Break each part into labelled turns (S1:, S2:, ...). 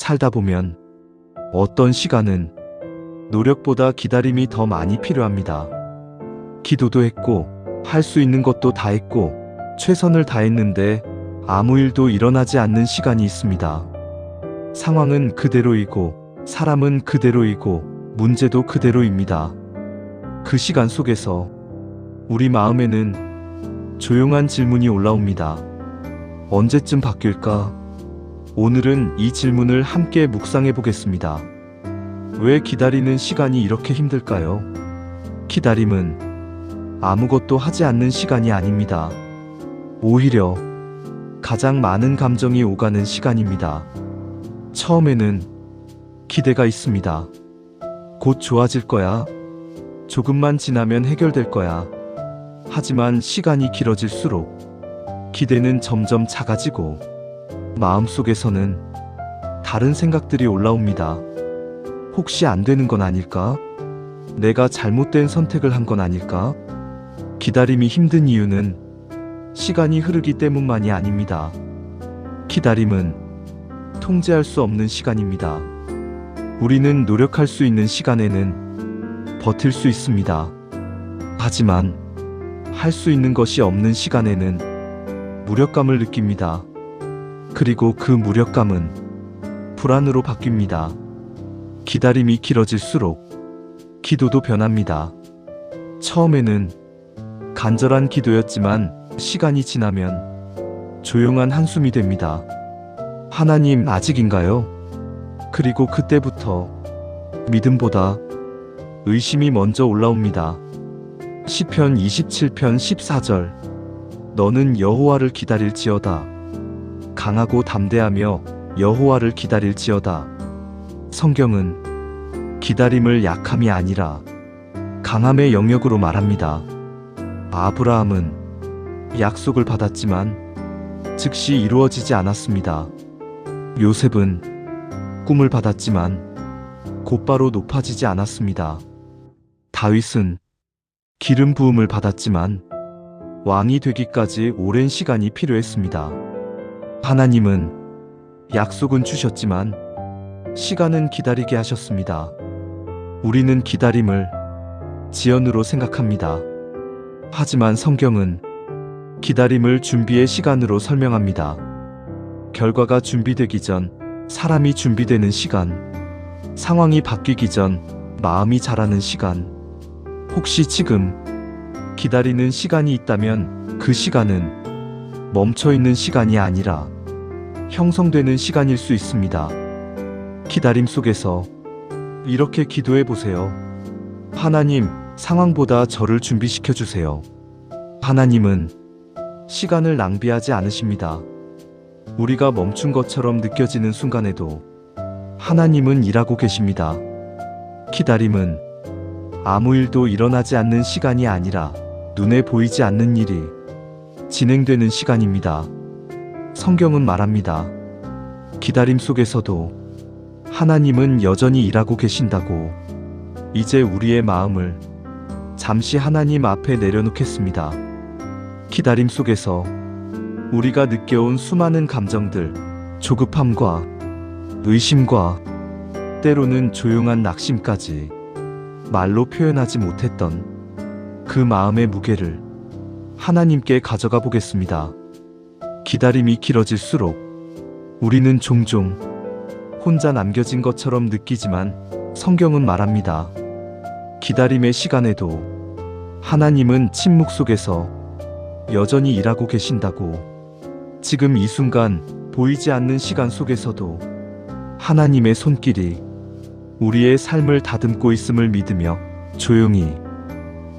S1: 살다 보면 어떤 시간은 노력보다 기다림이 더 많이 필요합니다. 기도도 했고 할 수 있는 것도 다 했고 최선을 다했는데 아무 일도 일어나지 않는 시간이 있습니다. 상황은 그대로이고 사람은 그대로이고 문제도 그대로입니다. 그 시간 속에서 우리 마음에는 조용한 질문이 올라옵니다. 언제쯤 바뀔까? 오늘은 이 질문을 함께 묵상해 보겠습니다. 왜 기다리는 시간이 이렇게 힘들까요? 기다림은 아무것도 하지 않는 시간이 아닙니다. 오히려 가장 많은 감정이 오가는 시간입니다. 처음에는 기대가 있습니다. 곧 좋아질 거야. 조금만 지나면 해결될 거야. 하지만 시간이 길어질수록 기대는 점점 작아지고 마음속에서는 다른 생각들이 올라옵니다. 혹시 안 되는 건 아닐까? 내가 잘못된 선택을 한 건 아닐까? 기다림이 힘든 이유는 시간이 흐르기 때문만이 아닙니다. 기다림은 통제할 수 없는 시간입니다. 우리는 노력할 수 있는 시간에는 버틸 수 있습니다. 하지만 할 수 있는 것이 없는 시간에는 무력감을 느낍니다. 그리고 그 무력감은 불안으로 바뀝니다. 기다림이 길어질수록 기도도 변합니다. 처음에는 간절한 기도였지만 시간이 지나면 조용한 한숨이 됩니다. 하나님 아직인가요? 그리고 그때부터 믿음보다 의심이 먼저 올라옵니다. 시편 27편 14절 너는 여호와를 기다릴지어다. 강하고 담대하며 여호와를 기다릴지어다. 성경은 기다림을 약함이 아니라 강함의 영역으로 말합니다. 아브라함은 약속을 받았지만 즉시 이루어지지 않았습니다. 요셉은 꿈을 받았지만 곧바로 높아지지 않았습니다. 다윗은 기름 부음을 받았지만 왕이 되기까지 오랜 시간이 필요했습니다. 하나님은 약속은 주셨지만 시간은 기다리게 하셨습니다. 우리는 기다림을 지연으로 생각합니다. 하지만 성경은 기다림을 준비의 시간으로 설명합니다. 결과가 준비되기 전 사람이 준비되는 시간, 상황이 바뀌기 전 마음이 자라는 시간. 혹시 지금 기다리는 시간이 있다면 그 시간은 멈춰있는 시간이 아니라 형성되는 시간일 수 있습니다. 기다림 속에서 이렇게 기도해 보세요. 하나님, 상황보다 저를 준비시켜 주세요. 하나님은 시간을 낭비하지 않으십니다. 우리가 멈춘 것처럼 느껴지는 순간에도 하나님은 일하고 계십니다. 기다림은 아무 일도 일어나지 않는 시간이 아니라 눈에 보이지 않는 일이 진행되는 시간입니다. 성경은 말합니다. 기다림 속에서도 하나님은 여전히 일하고 계신다고. 이제 우리의 마음을 잠시 하나님 앞에 내려놓겠습니다. 기다림 속에서 우리가 느껴온 수많은 감정들, 조급함과 의심과 때로는 조용한 낙심까지 말로 표현하지 못했던 그 마음의 무게를 하나님께 가져가 보겠습니다. 기다림이 길어질수록 우리는 종종 혼자 남겨진 것처럼 느끼지만 성경은 말합니다. 기다림의 시간에도 하나님은 침묵 속에서 여전히 일하고 계신다고. 지금 이 순간 보이지 않는 시간 속에서도 하나님의 손길이 우리의 삶을 다듬고 있음을 믿으며 조용히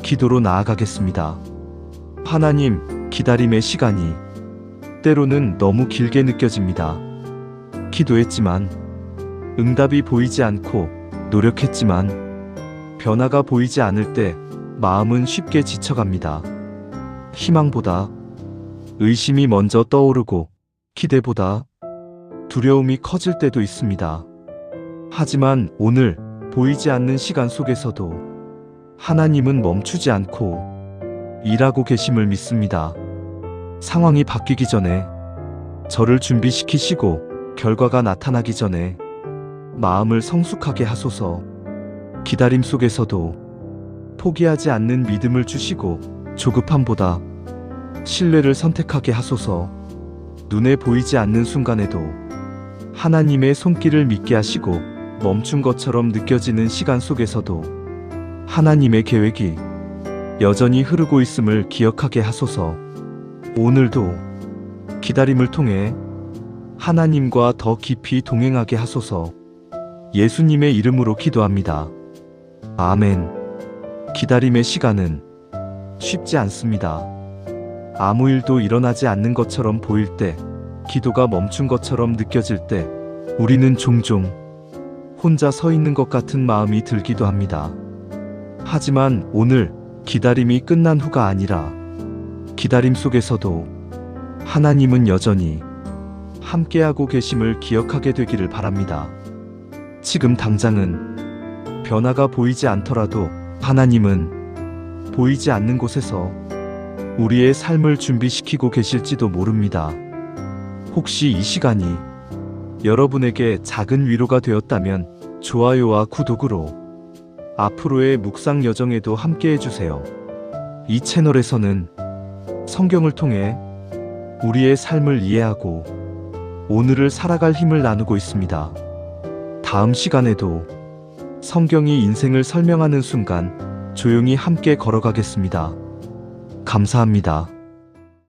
S1: 기도로 나아가겠습니다. 하나님, 기다림의 시간이 때로는 너무 길게 느껴집니다. 기도했지만 응답이 보이지 않고 노력했지만 변화가 보이지 않을 때 마음은 쉽게 지쳐갑니다. 희망보다 의심이 먼저 떠오르고 기대보다 두려움이 커질 때도 있습니다. 하지만 오늘 보이지 않는 시간 속에서도 하나님은 멈추지 않고 일하고 계심을 믿습니다. 상황이 바뀌기 전에 저를 준비시키시고 결과가 나타나기 전에 마음을 성숙하게 하소서. 기다림 속에서도 포기하지 않는 믿음을 주시고 조급함보다 신뢰를 선택하게 하소서. 눈에 보이지 않는 순간에도 하나님의 손길을 믿게 하시고 멈춘 것처럼 느껴지는 시간 속에서도 하나님의 계획이 여전히 흐르고 있음을 기억하게 하소서. 오늘도 기다림을 통해 하나님과 더 깊이 동행하게 하소서. 예수님의 이름으로 기도합니다. 아멘. 기다림의 시간은 쉽지 않습니다. 아무 일도 일어나지 않는 것처럼 보일 때, 기도가 멈춘 것처럼 느껴질 때, 우리는 종종 혼자 서 있는 것 같은 마음이 들기도 합니다. 하지만 오늘 기다림이 끝난 후가 아니라 기다림 속에서도 하나님은 여전히 함께하고 계심을 기억하게 되기를 바랍니다. 지금 당장은 변화가 보이지 않더라도 하나님은 보이지 않는 곳에서 우리의 삶을 준비시키고 계실지도 모릅니다. 혹시 이 시간이 여러분에게 작은 위로가 되었다면 좋아요와 구독으로 앞으로의 묵상 여정에도 함께 해주세요. 이 채널에서는 성경을 통해 우리의 삶을 이해하고 오늘을 살아갈 힘을 나누고 있습니다. 다음 시간에도 성경이 인생을 설명하는 순간 조용히 함께 걸어가겠습니다. 감사합니다.